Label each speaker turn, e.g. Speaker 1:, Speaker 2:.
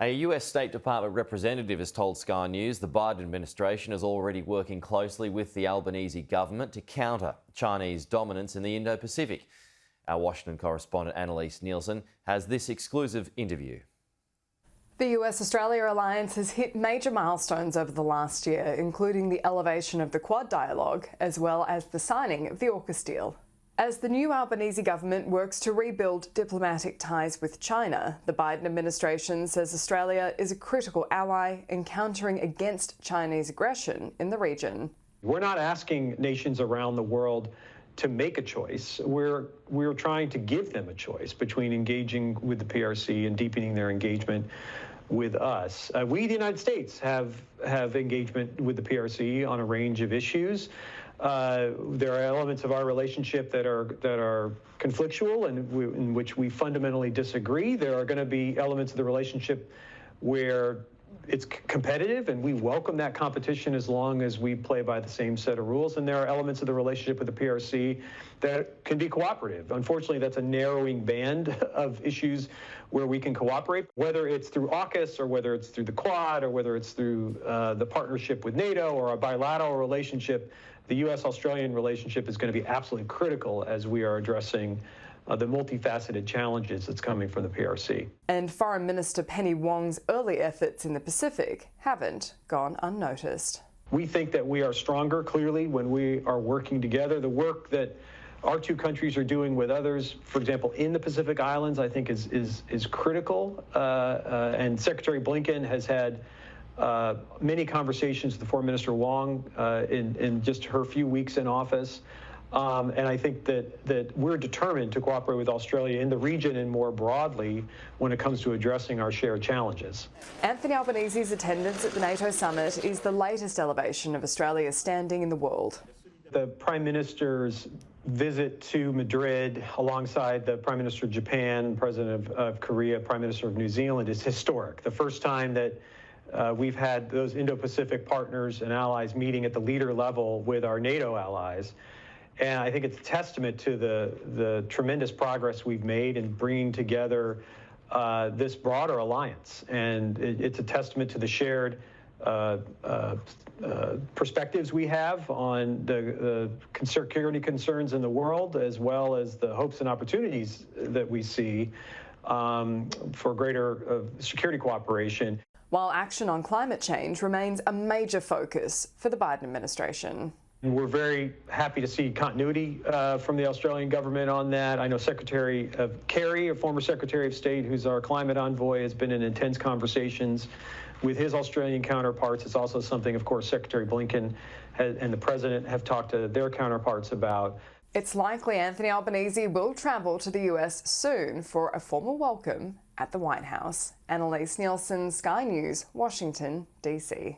Speaker 1: A US State Department representative has told Sky News the Biden administration is already working closely with the Albanese government to counter Chinese dominance in the Indo-Pacific. Our Washington correspondent Annalise Nielsen has this exclusive interview.
Speaker 2: The US-Australia alliance has hit major milestones over the last year, including the elevation of the Quad dialogue, as well as the signing of the AUKUS deal. As the new Albanese government works to rebuild diplomatic ties with China, the Biden administration says Australia is a critical ally in countering against Chinese aggression in the region.
Speaker 3: We're not asking nations around the world to make a choice. We're trying to give them a choice between engaging with the PRC and deepening their engagement with us. We, the United States, have engagement with the PRC on a range of issues. There are elements of our relationship that are conflictual and in which we fundamentally disagree. There are going to be elements of the relationship where it's competitive, and we welcome that competition as long as we play by the same set of rules. And there are elements of the relationship with the PRC that can be cooperative. Unfortunately, that's a narrowing band of issues where we can cooperate, whether it's through AUKUS or whether it's through the Quad or whether it's through the partnership with NATO or a bilateral relationship. The U.S.-Australian relationship is going to be absolutely critical as we are addressing the multifaceted challenges that's coming from the PRC.
Speaker 2: And Foreign Minister Penny Wong's early efforts in the Pacific haven't gone unnoticed.
Speaker 3: We think that we are stronger, clearly, when we are working together. The work that our two countries are doing with others, for example, in the Pacific Islands, I think is critical. And Secretary Blinken has had many conversations with Foreign Minister Wong in just her few weeks in office. And I think that we're determined to cooperate with Australia in the region and more broadly when it comes to addressing our shared challenges.
Speaker 2: Anthony Albanese's attendance at the NATO summit is the latest elevation of Australia's standing in the world.
Speaker 3: The Prime Minister's visit to Madrid alongside the Prime Minister of Japan, President of Korea, Prime Minister of New Zealand is historic. The first time that we've had those Indo-Pacific partners and allies meeting at the leader level with our NATO allies. And I think it's a testament to the tremendous progress we've made in bringing together this broader alliance. And it's a testament to the shared perspectives we have on the security concerns in the world, as well as the hopes and opportunities that we see for greater security cooperation.
Speaker 2: While action on climate change remains a major focus for the Biden administration.
Speaker 3: We're very happy to see continuity from the Australian government on that. I know Secretary Kerry, a former Secretary of State, who's our climate envoy, has been in intense conversations with his Australian counterparts. It's also something, of course, Secretary Blinken and the President have talked to their counterparts about.
Speaker 2: It's likely Anthony Albanese will travel to the US soon for a formal welcome at the White House. Annalise Nielsen, Sky News, Washington, D.C.